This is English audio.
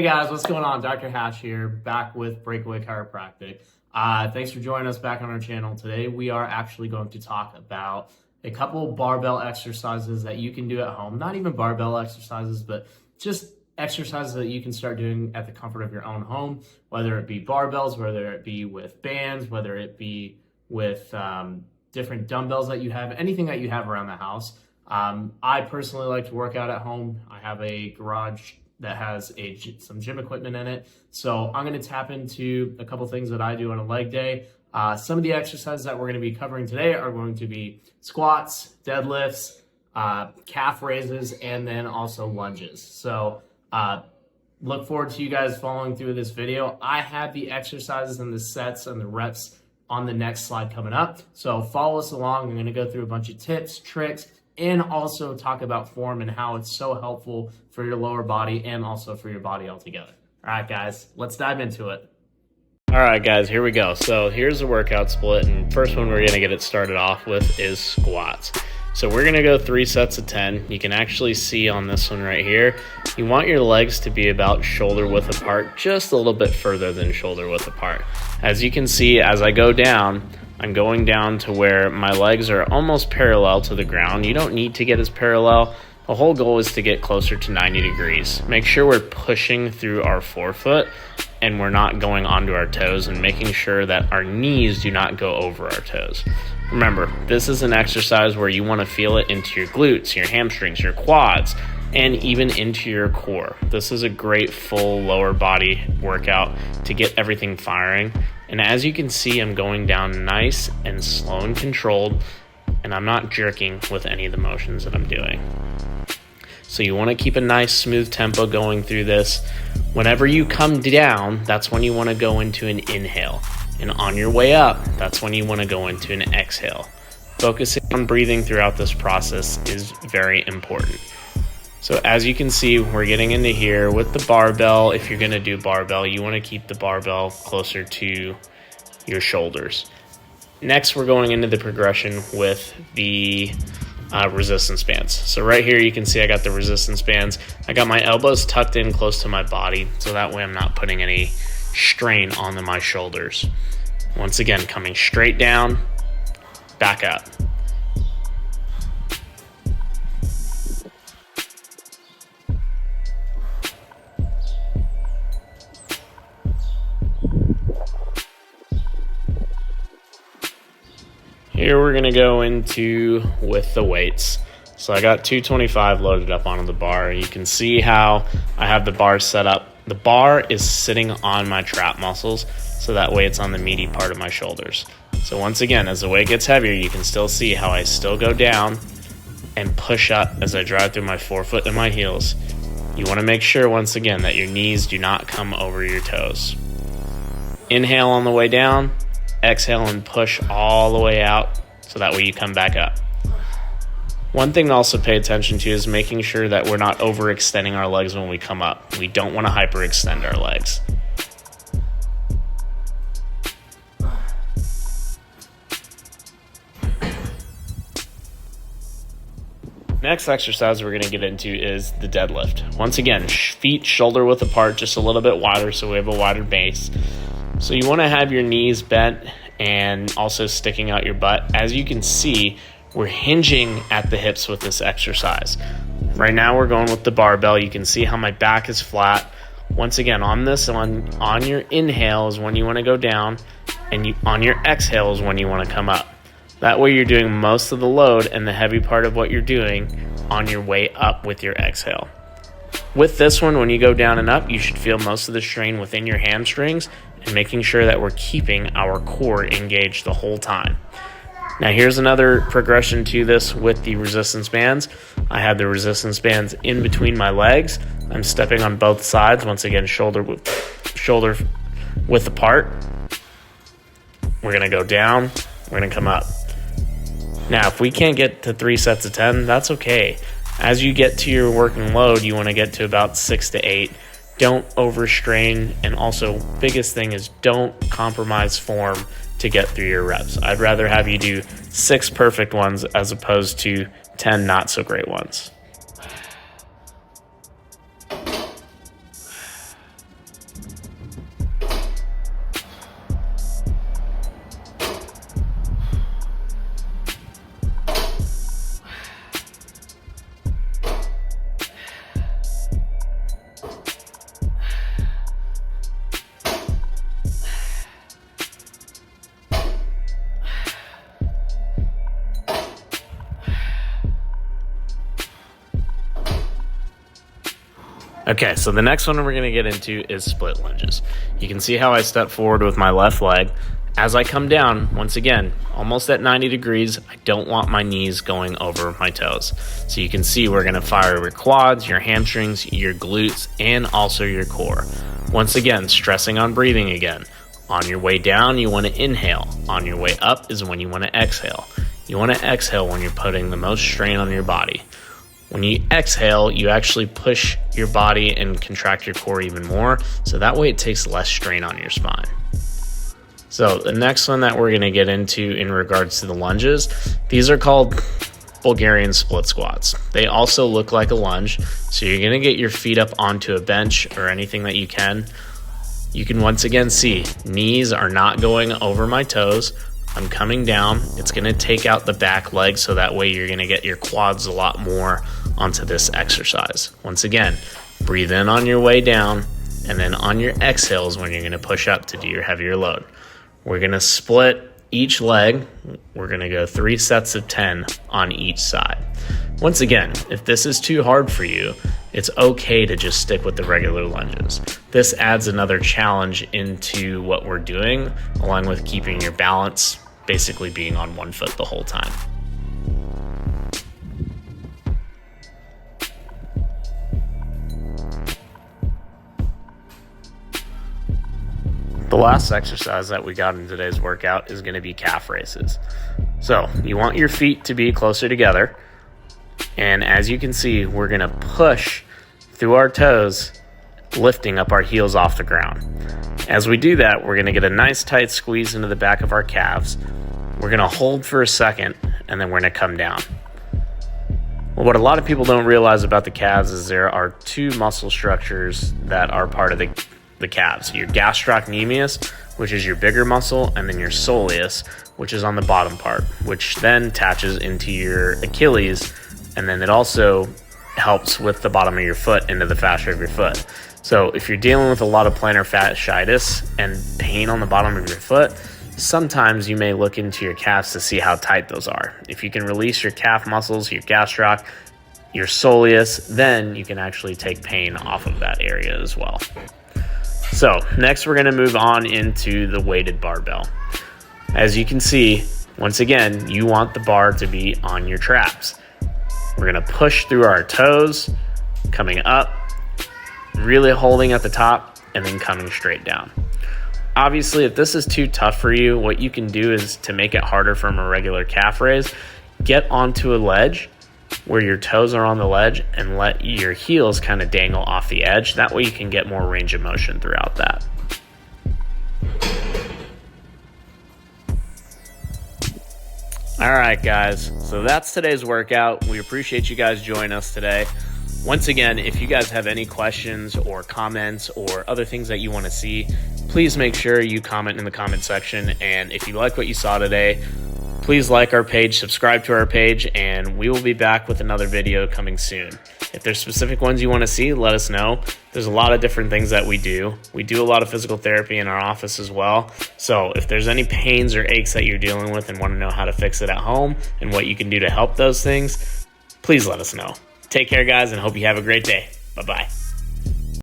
Hey guys, what's going on? Dr. Hash here, back with Breakaway Chiropractic. Thanks for joining us back on our channel. Today we are actually going to talk about a couple barbell exercises that you can do at home. Not even barbell exercises, but just exercises that you can start doing at the comfort of your own home, whether it be barbells, whether it be with bands, whether it be with different dumbbells that you have, anything that you have around the house. I personally like to work out at home. I have a garage that has some gym equipment in it. So I'm going to tap into a couple things that I do on a leg day. Some of the exercises that we're going to be covering today are going to be squats, deadlifts, calf raises, and then also lunges. So look forward to you guys following through this video. I have the exercises and the sets and the reps on the next slide coming up. So follow us along. I'm going to go through a bunch of tips, tricks, and also talk about form and how it's so helpful for your lower body and also for your body altogether. All right, guys, let's dive into it. All right, guys, here we go. So here's the workout split, and first one we're going to get it started off with is squats. So we're going to go 3 sets of 10. You can actually see on this one right here, you want your legs to be about shoulder width apart, just a little bit further than shoulder width apart. As you can see, as I go down, I'm going down to where my legs are almost parallel to the ground. You don't need to get as parallel. The whole goal is to get closer to 90 degrees. Make sure we're pushing through our forefoot and we're not going onto our toes, and making sure that our knees do not go over our toes. Remember, this is an exercise where you want to feel it into your glutes, your hamstrings, your quads, and even into your core. This is a great full lower body workout to get everything firing. And as you can see, I'm going down nice and slow and controlled, and I'm not jerking with any of the motions that I'm doing. So you want to keep a nice smooth tempo going through this. Whenever you come down, that's when you want to go into an inhale. And on your way up, that's when you want to go into an exhale. Focusing on breathing throughout this process is very important. So as you can see, we're getting into here with the barbell. If you're going to do barbell, you want to keep the barbell closer to your shoulders. Next, we're going into the progression with the resistance bands. So right here, you can see I got the resistance bands. I got my elbows tucked in close to my body, so that way I'm not putting any strain onto my shoulders. Once again, coming straight down, back up. Here we're going to go into with the weights. So I got 225 loaded up onto the bar. You can see how I have the bar set up. The bar is sitting on my trap muscles, so that way it's on the meaty part of my shoulders. So once again, as the weight gets heavier, you can still see how I still go down and push up as I drive through my forefoot and my heels. You want to make sure, once again, that your knees do not come over your toes. Inhale on the way down. Exhale and push all the way out, so that way you come back up. One thing to also pay attention to is making sure that we're not overextending our legs when we come up. We don't want to hyperextend our legs. Next exercise we're going to get into is the deadlift. Once again, feet shoulder width apart, just a little bit wider, so we have a wider base. So you want to have your knees bent and also sticking out your butt. As you can see, we're hinging at the hips with this exercise. Right now we're going with the barbell. You can see how my back is flat. Once again, on this one, on your inhale is when you want to go down, and on your exhale is when you want to come up. That way you're doing most of the load and the heavy part of what you're doing on your way up with your exhale. With this one, when you go down and up, you should feel most of the strain within your hamstrings and making sure that we're keeping our core engaged the whole time. Now here's another progression to this with the resistance bands. I have the resistance bands in between my legs. I'm stepping on both sides, once again, shoulder width apart. We're going to go down, we're going to come up. Now, if we can't get to 3 sets of 10, that's okay. As you get to your working load, you want to get to about 6 to 8. Don't overstrain, and also biggest thing is don't compromise form to get through your reps. I'd rather have you do 6 perfect ones as opposed to 10 not so great ones. Okay, so the next one we're going to get into is split lunges. You can see how I step forward with my left leg. As I come down, once again, almost at 90 degrees, I don't want my knees going over my toes. So you can see we're going to fire your quads, your hamstrings, your glutes, and also your core. Once again, stressing on breathing again. On your way down, you want to inhale. On your way up is when you want to exhale. You want to exhale when you're putting the most strain on your body. When you exhale, you actually push your body and contract your core even more, so that way it takes less strain on your spine. So the next one that we're going to get into in regards to the lunges, these are called Bulgarian Split Squats. They also look like a lunge, so you're going to get your feet up onto a bench or anything that you can. You can once again see knees are not going over my toes. I'm coming down. It's going to take out the back leg, so that way you're going to get your quads a lot more onto this exercise. Once again, breathe in on your way down, and then on your exhales when you're going to push up to do your heavier load. We're going to split each leg. We're going to go 3 sets of 10 on each side. Once again, if this is too hard for you, it's okay to just stick with the regular lunges. This adds another challenge into what we're doing, along with keeping your balance, basically being on one foot the whole time. The last exercise that we got in today's workout is going to be calf raises. So you want your feet to be closer together. And as you can see, we're going to push through our toes, lifting up our heels off the ground. As we do that, we're going to get a nice tight squeeze into the back of our calves. We're going to hold for a second, and then we're going to come down. Well, what a lot of people don't realize about the calves is there are 2 muscle structures that are part of the calves. Your gastrocnemius, which is your bigger muscle, and then your soleus, which is on the bottom part, which then attaches into your Achilles, and then it also helps with the bottom of your foot into the fascia of your foot. So if you're dealing with a lot of plantar fasciitis and pain on the bottom of your foot, sometimes you may look into your calves to see how tight those are. If you can release your calf muscles, your gastroc, your soleus, then you can actually take pain off of that area as well. So next we're going to move on into the weighted barbell. As you can see, once again, you want the bar to be on your traps. We're going to push through our toes, coming up, really holding at the top, and then coming straight down. Obviously, if this is too tough for you, what you can do is, to make it harder from a regular calf raise, get onto a ledge where your toes are on the ledge and let your heels kind of dangle off the edge. That way you can get more range of motion throughout that. All right, guys, so that's today's workout. We appreciate you guys joining us today. Once again, if you guys have any questions or comments or other things that you want to see, please make sure you comment in the comment section. And if you like what you saw today, please like our page, subscribe to our page, and we will be back with another video coming soon. If there's specific ones you want to see, let us know. There's a lot of different things that we do. We do a lot of physical therapy in our office as well. So if there's any pains or aches that you're dealing with and want to know how to fix it at home and what you can do to help those things, please let us know. Take care, guys, and hope you have a great day. Bye-bye.